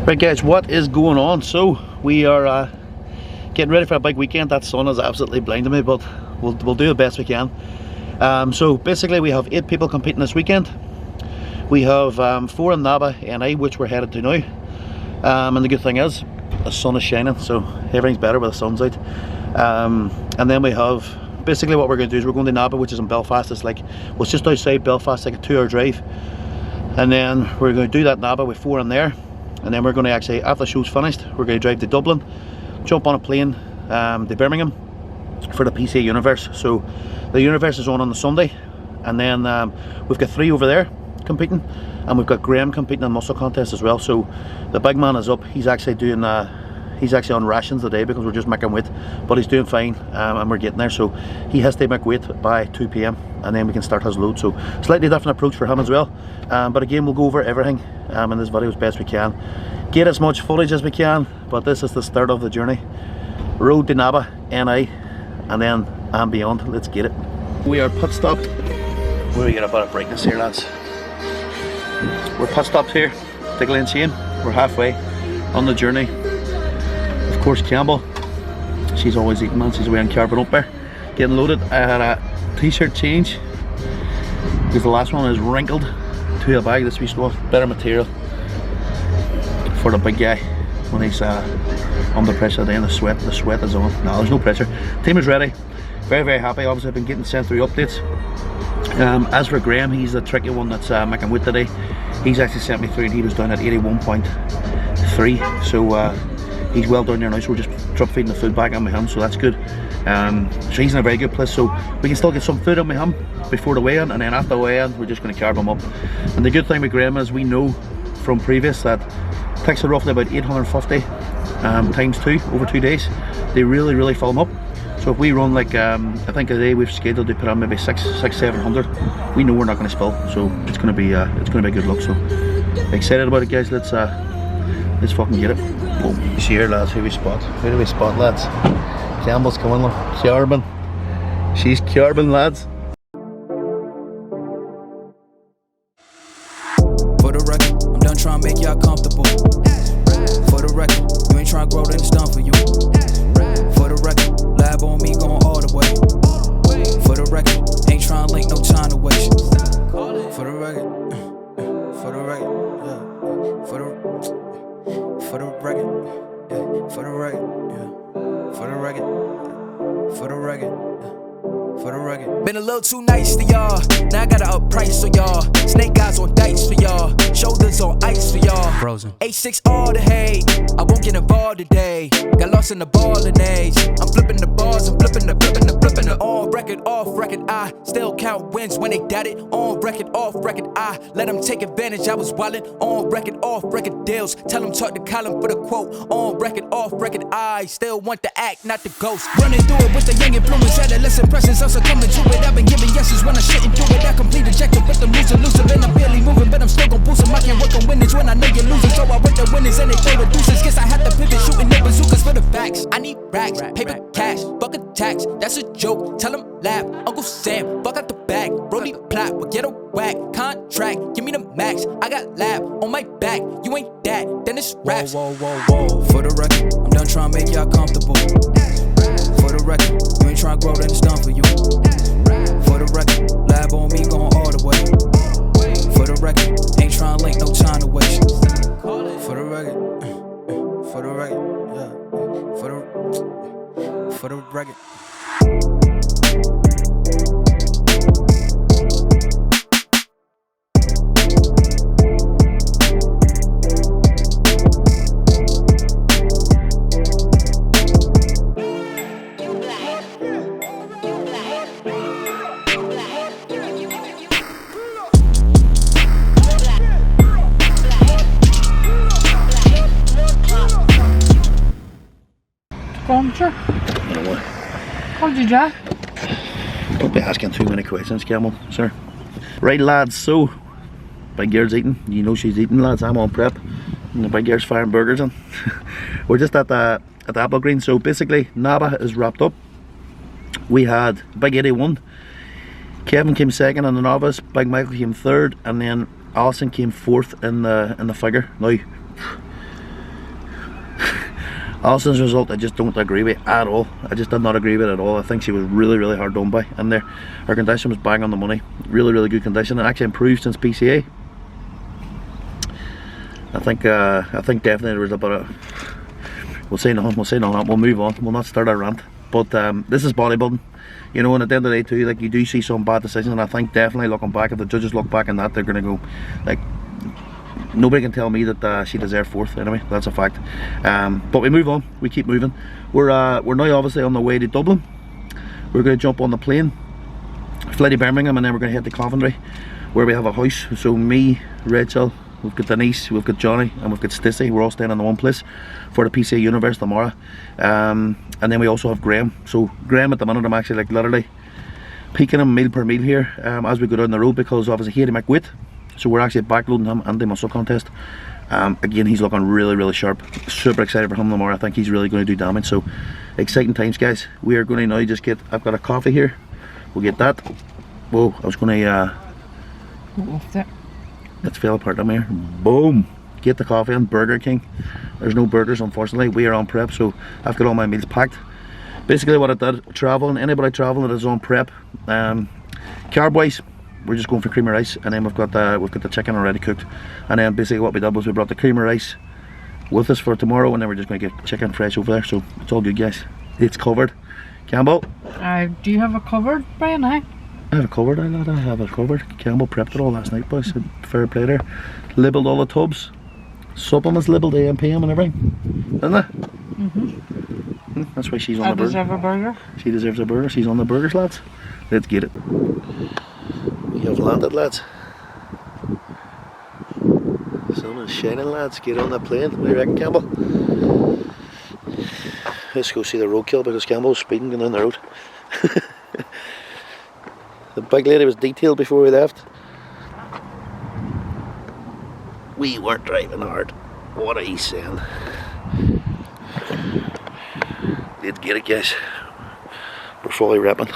Right guys, what is going on? So we are getting ready for a big weekend. That sun is absolutely blinding me, but we'll do the best we can. So basically we have 8 people competing this weekend. We have 4 in Nabba NA, which we're headed to now. And the good thing is the sun is shining, so everything's better when the sun's out. And then we have, basically what we're going to do is we're going to Nabba, which is in Belfast. It's just outside Belfast, like a 2-hour drive. And then we're going to do that Nabba with 4 in there. And then we're going to actually, after the show's finished, we're going to drive to Dublin, jump on a plane to Birmingham for the PCA Universe. So the Universe is on the Sunday, and then we've got 3 over there competing, and we've got Graham competing in muscle contest as well. So the big man is up. He's actually doing he's actually on rations today because we're just making weight, but he's doing fine, and we're getting there. So he has to make weight by 2 PM, and then we can start his load. So slightly different approach for him as well. But again, we'll go over everything in this video as best we can, get as much footage as we can. But this is the start of the journey. Road to Nabba NA, and then and beyond. Let's get it. We are pit stopped. We're getting a bit of brightness here, lads. We're pit stopped here to Glenshane. We're halfway on the journey. Of course, Campbell, she's always eating, man. She's wearing carbon up there, getting loaded. I had a t-shirt change because the last one is wrinkled to a bag. This wee stuff, better material for the big guy when he's under pressure. Then the sweat is on. No, there's no pressure. Team is ready. Very, very happy. Obviously, I've been getting sent through updates. As for Graham, he's the tricky one that's making weight today. He's actually sent me through, and he was down at 81.3. So he's well down there now. So we're just drop feeding the food back on with him. So that's good. So he's in a very good place. So we can still get some food on with him before the weigh-in, and then after the weigh-in, we're just going to carb him up. And the good thing with Graham is we know from previous that it takes roughly about 850 times 2 over 2 days. They really fill him up. So if we run like I think today we've scheduled to put on maybe 700, we know we're not going to spill. So it's going to be a good look. So excited about it, guys. Let's fucking get it. Boom. See here, lads. Who do we spot, lads? Campbell's coming, look. Carbon. She's carbon, lads. For the record, I'm done trying to make y'all comfortable. For the record, you ain't trying to grow, then it's done for you. For the record, lab on me going all the way. For the record, ain't trying to link, no time to waste. For the record, for the record, yeah. For the record, yeah. For the record, yeah. For the record, for the record, for the record. Been a little too nice to y'all. Now I gotta up price on y'all. Snake eyes on dice for y'all. Shoulders on ice for y'all. Frozen. A6 all the hate. I won't get involved today. Got lost in the ballin' age. I'm flipping the bars. I'm flipping the on record, off record. I still count wins when they doubt it. On record, off record. I let them take advantage. I was wildin'. On record, off record deals. Tell them talk to Colin for the quote. On record, off record. I still want the act, not the ghost. Running through it with the young influence. Adolescent presence. I'm succumbing to it. I've been giving yeses when I shouldn't do it. I complete ejected with them losing. And I'm barely moving, but I'm still gon' boost them. I can't work on winners when I know you're losing. So I work the winners and they throw the deuces. Guess I have to pivot, shooting the bazookas for the facts. I need racks, paper cash, fuck a tax. That's a joke, tell them laugh. Uncle Sam, fuck out the bag. Brody plot, we'll get a whack. Contract, give me the max. I got lab on my back. You ain't that, then it's raps. Whoa. For the record, I'm done trying to make y'all comfortable. For the record, you ain't trying to grow, then it's done for you. For the record, lab on me going all the way. For the record, ain't trying to link, no time to waste. For the record, for the record, yeah. For the record. Sure. You know what? How did you, Jack? Don't be asking too many questions, Campbell, sir. Right, lads, so big girl's eating. You know she's eating, lads. I'm on prep. And the big girl's firing burgers in. We're just at the Apple Green. So basically, Nabba is wrapped up. We had big 81. Kevin came second in the novice. Big Michael came third, and then Alison came fourth in the figure. Now, Alison's result I just don't agree with at all. I just did not agree with it at all. I think she was really hard done by in there. Her condition was bang on the money. Really good condition, and actually improved since PCA. I think definitely there was a bit of, we'll say nothing, we'll move on, we'll not start a rant. But this is bodybuilding, you know, and at the end of the day too, like, you do see some bad decisions, and I think definitely looking back, if the judges look back on that, they're going to go, like, nobody can tell me that she deserved 4th anyway, that's a fact. But we move on, we keep moving. We're now obviously on the way to Dublin. We're going to jump on the plane, fly to Birmingham, and then we're going to head to Coventry, where we have a house. So me, Rachel, we've got Denise, we've got Johnny, and we've got Stacey. We're all staying in the one place for the PCA Universe tomorrow. And then we also have Graham. So Graham at the minute, I'm actually like literally peaking him meal per meal here as we go down the road, because obviously he had to make weight. So we're actually backloading him in the muscle contest. Again, he's looking really sharp. Super excited for him tomorrow. I think he's really going to do damage. So exciting times, guys. We are going to now just get, I've got a coffee here. We'll get that. Whoa, I was going to Left it. let's fell apart down here. Boom! Get the coffee in Burger King. There's no burgers, unfortunately. We are on prep, so I've got all my meals packed. Basically what I did, traveling, anybody traveling that is on prep, carb wise, we're just going for cream of rice, and then we've got the chicken already cooked. And then basically what we did was we brought the cream of rice with us for tomorrow, and then we're just going to get chicken fresh over there. So it's all good, guys. It's covered. Campbell? Do you have a cupboard, Brian? I have it covered, I have it covered. Campbell prepped it all last night, boys. Fair play there. Labelled all the tubs. Supplements labelled AM, PM and everything. Isn't it? That's why she's on the burger. I deserve a burger. She deserves a burger. She's on the burgers, lads. Let's get it. We have landed, lads. Sun is shining, lads. Get on that plane. What do you reckon, Campbell? Let's go see the roadkill, because Campbell's speeding down the road. The big lady was detailed before we left. We weren't driving hard. What are you saying? Let's get it, guys. We're fully repping.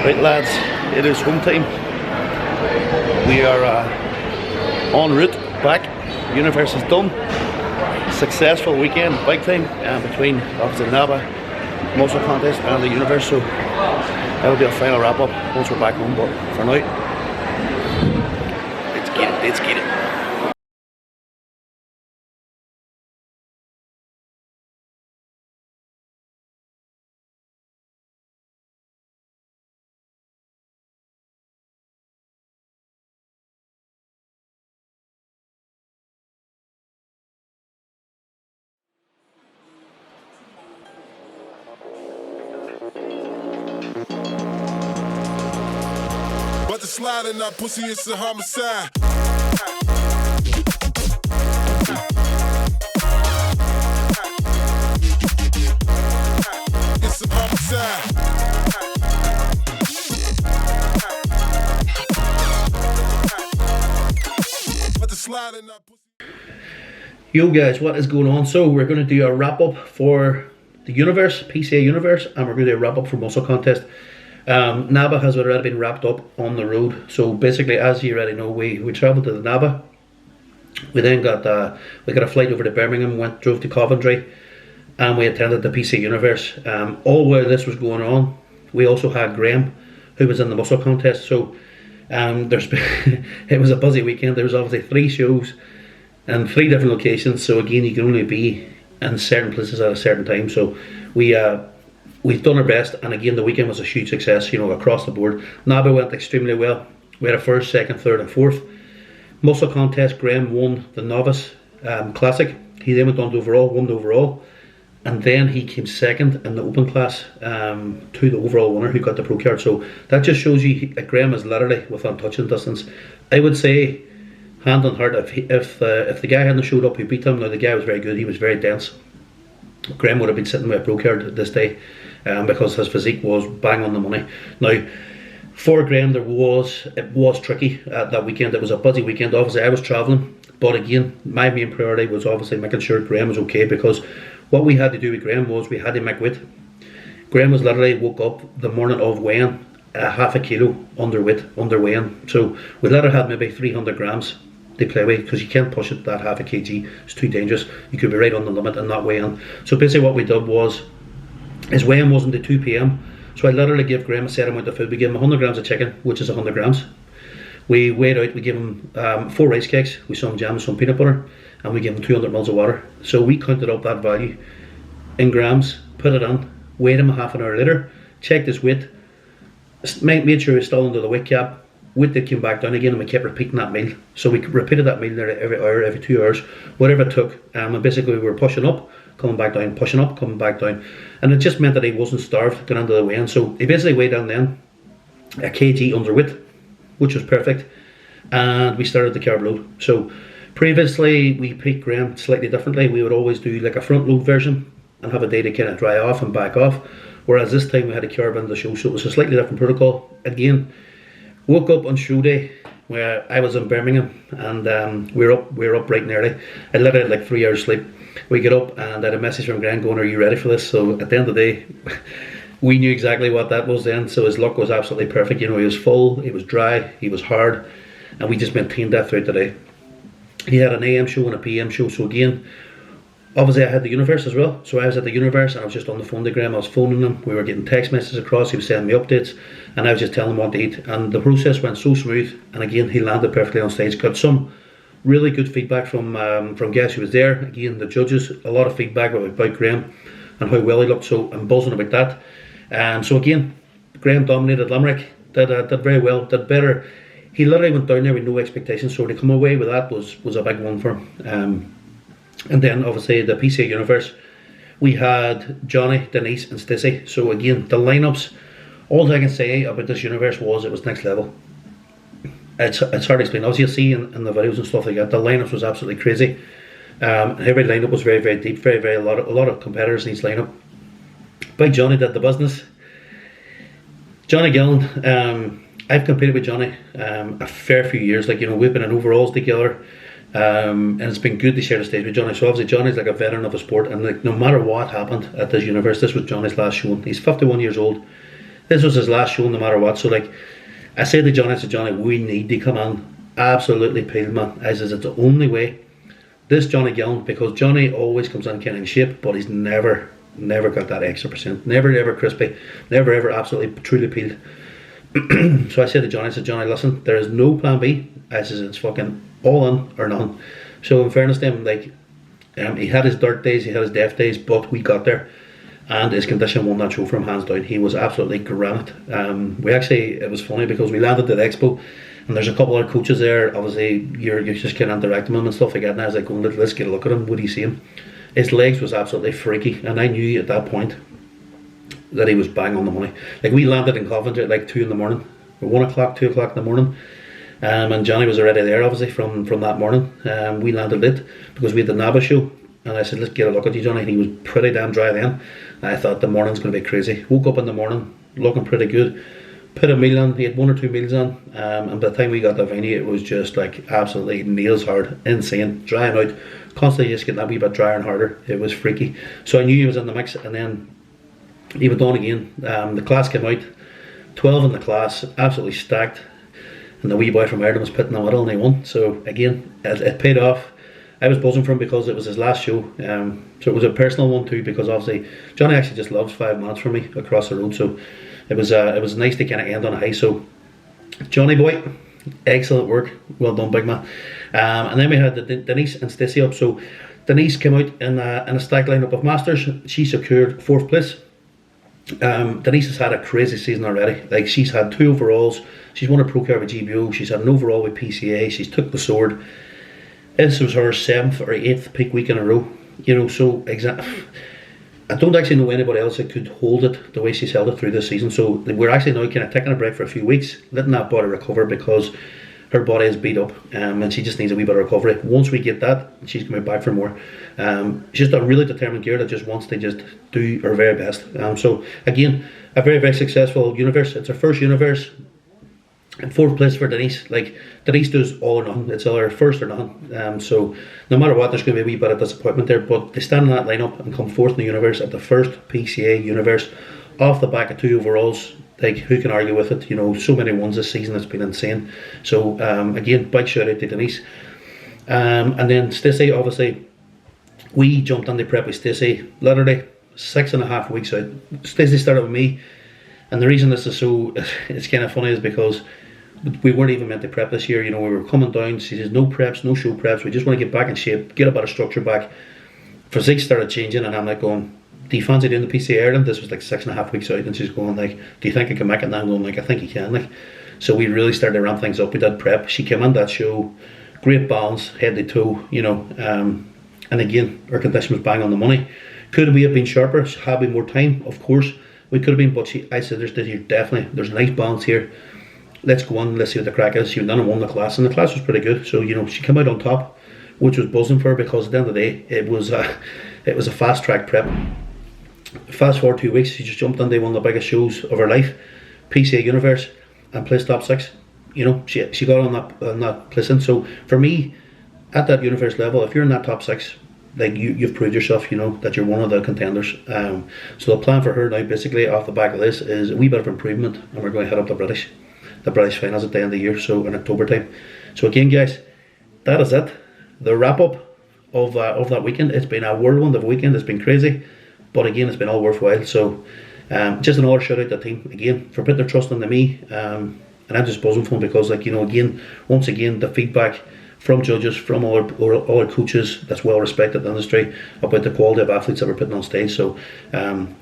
Right lads, it is home time. We are en route back. Universe is done. Successful weekend, big time, between obviously Nabba, muscle contest and the Universe. So that will be a final wrap up once we're back home, but for now, let's get it. But the sliding up pussy is a homicide. It's a homicide. But the sliding up pussy. Yo guys, what is going on? So we're going to do a wrap up for the Universe, PCA Universe, and we're going to do a wrap up for muscle contest. NABA has already been wrapped up on the road. So basically, as you already know, we travelled to the NABA. We then got a flight over to Birmingham, drove to Coventry, and we attended the PCA Universe. All while this was going on, we also had Graham, who was in the muscle contest. So it was a busy weekend. There was obviously 3 shows and 3 different locations. So again, you can only be in certain places at a certain time. So we've done our best, and again the weekend was a huge success, you know, across the board. NABA went extremely well. We had a first, second, third and fourth. Muscle contest, Graham won the novice classic. He then went on to overall, won the overall, and then he came second in the open class to the overall winner who got the pro card. So that just shows you that Graham is literally within touching distance. I would say, hand on heart, if the guy hadn't showed up who beat him, now the guy was very good, he was very dense, Graham would have been sitting with a pro card this day, because his physique was bang on the money. Now, for Graham, it was tricky that weekend. It was a busy weekend. Obviously, I was travelling, but again, my main priority was obviously making sure Graham was okay, because what we had to do with Graham was we had to make weight. Graham was literally woke up the morning of weighing half a kilo under weighing. So we literally had maybe 300 grams to play with, because you can't push it that half a kg. It's too dangerous. You could be right on the limit and not weigh in. So basically what we did was, his weigh-in wasn't at 2 p.m. So I literally gave Graham a set amount of food. We gave him 100 grams of chicken, which is 100 grams. We weighed out, we gave him 4 rice cakes with some jam and some peanut butter, and we gave him 200 mils of water. So we counted up that value in grams, put it in, weighed him a half an hour later, checked his weight, made sure he was still under the weight cap. Weight that came back down again, and we kept repeating that meal. So we repeated that meal there every hour, every 2 hours, whatever it took. And basically we were pushing up, coming back down, pushing up, coming back down. And it just meant that he wasn't starved going into the weigh-in. So he basically weighed down then a kg underweight, which was perfect. And we started the carb load. So previously we peaked Graham slightly differently. We would always do like a front load version and have a day to kind of dry off and back off. Whereas this time we had a carb in the show, so it was a slightly different protocol. Again, woke up on show day where I was in Birmingham, and we were up bright and early. I literally had like 3 hours sleep. We get up and I had a message from Graham going, "Are you ready for this?" So at the end of the day, we knew exactly what that was then. So his luck was absolutely perfect. You know, he was full, he was dry, he was hard, and we just maintained that throughout the day. He had an AM show and a PM show. So again, obviously I had the Universe as well. So I was at the Universe and I was just on the phone to Graham. I was phoning him, we were getting text messages across, he was sending me updates, and I was just telling him what to eat. And the process went so smooth, and again he landed perfectly on stage. Got some really good feedback from guests who was there. Again, the judges, a lot of feedback about Graham and how well he looked. So I'm buzzing about that. So again, Graham dominated Limerick, did very well, did better. He literally went down there with no expectations, so to come away with that was a big one for him. And then obviously the PCA Universe, we had Johnny, Denise and Stacey. So again, the lineups, all I can say about this Universe was it was next level. It's hard to explain. As you'll see in the videos and stuff like that, the lineups was absolutely crazy. Every lineup was very, very deep, a lot of competitors in each lineup. Big Johnny did the business. Johnny Gillen, I've competed with Johnny a fair few years. Like, you know, we've been in overalls together. And it's been good to share the stage with Johnny. So obviously Johnny's like a veteran of the sport, and like no matter what happened at this Universe, this was Johnny's last show. He's 51 years old, This was his last show no matter what. So like I said to Johnny, we need to come in absolutely peeled, man. I says it's the only way. This Johnny Gillen, because Johnny always comes in kind of in shape, but he's never got that extra percent. Never ever crispy. Never ever absolutely truly peeled. So I said to Johnny, listen, there is no plan B. I says it's fucking all in or none. So in fairness to him, like he had his dirt days, he had his death days, but we got there. And his condition won that show from hands down. He was absolutely granite. It was funny because we landed at the expo, and there's a couple of coaches there. Obviously, you're just kind of interacting with him and stuff like that. And I was like, let's get a look at him. What do you see him? His legs was absolutely freaky, and I knew at that point that he was bang on the money. Like we landed in Coventry at like 2 in the morning, 1 o'clock, 2 o'clock in the morning. And Johnny was already there, obviously from that morning. We landed late because we had the NABA show. And I said, let's get a look at you, Johnny. And he was pretty damn dry then. And I thought the morning's going to be crazy. Woke up in the morning looking pretty good. Put a meal in. He had 1 or 2 meals on. And by the time we got to the venue, it was just like absolutely nails hard, insane, drying out. Constantly just getting that wee bit drier and harder. It was freaky. So I knew he was in the mix. And then he went on again. The class came out. 12 in the class, absolutely stacked. And the wee boy from Ireland was put in the middle and he won. So again, it paid off. I was buzzing for him because it was his last show, so it was a personal one too, because obviously Johnny actually just loves 5 minutes from me across the road, so it was nice to kind of end on a high. So Johnny boy, excellent work, well done big man. And then we had Denise and Stacey up. So Denise came out in a stacked lineup of masters. She secured 4th place. Denise has had a crazy season already. Like she's had 2 overalls, she's won a pro car with GBO, she's had an overall with PCA, she's took the sword. This was her 7th or 8th peak week in a row, so I don't actually know anybody else that could hold it the way she's held it through this season. So we're actually now kind of taking a break for a few weeks, letting that body recover, because her body is beat up, and she just needs a wee bit of recovery. Once we get that, she's going to be back for more. She's just a really determined girl that just wants to just do her very best. So again, a very, very successful universe. It's her first universe. And 4th place for Denise. Like Denise does all or nothing. It's either first or nothing. So no matter what, there's going to be a wee bit of disappointment there. But they stand in that lineup and come 4th in the universe at the first PCA universe, off the back of 2 overalls. Like who can argue with it? So many wins this season. It's been insane. So again, big shout out to Denise. And then Stacey, obviously, we jumped on the prep with Stacey literally 6.5 weeks out. Stacey started with me, and the reason this is so it's kind of funny is because we weren't even meant to prep this year. We were coming down. She says no preps, no show preps. We just want to get back in shape, get a bit of structure back. Physique started changing, and I'm like going, do you fancy doing the PCA Ireland? This was like 6.5 weeks out, and she's going like, do you think I can make it? And I'm going like, I think you can. Like, so we really started to ramp things up. We did prep. She came in that show, great balance, head to toe. And again, her condition was bang on the money. Could we have been sharper? Had we more time? Of course we could have been, but I said there's a nice balance here. Let's go on, let's see what the crack is. She went down and won the class, and the class was pretty good. So she came out on top, which was buzzing for her, because at the end of the day it was a fast track prep. Fast forward 2 weeks, she just jumped into one of the biggest shows of her life, PCA Universe, and placed top 6. She got on that placing. So for me, at that universe level, if you're in that top 6, like you've proved yourself, that you're one of the contenders. So the plan for her now, basically off the back of this, is a wee bit of improvement, and we're going to head up the British finals at the end of the year, so in October time. So again, guys, that is it. The wrap up of that weekend. It's been a whirlwind of a weekend. It's been crazy, but again, it's been all worthwhile. So just another shout out to the team again for putting their trust into me, and I'm just buzzing for them, because once again, the feedback from judges, from all our coaches that's well respected in the industry about the quality of athletes that we're putting on stage. So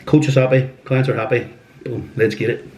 coach is happy, clients are happy. Boom, let's get it.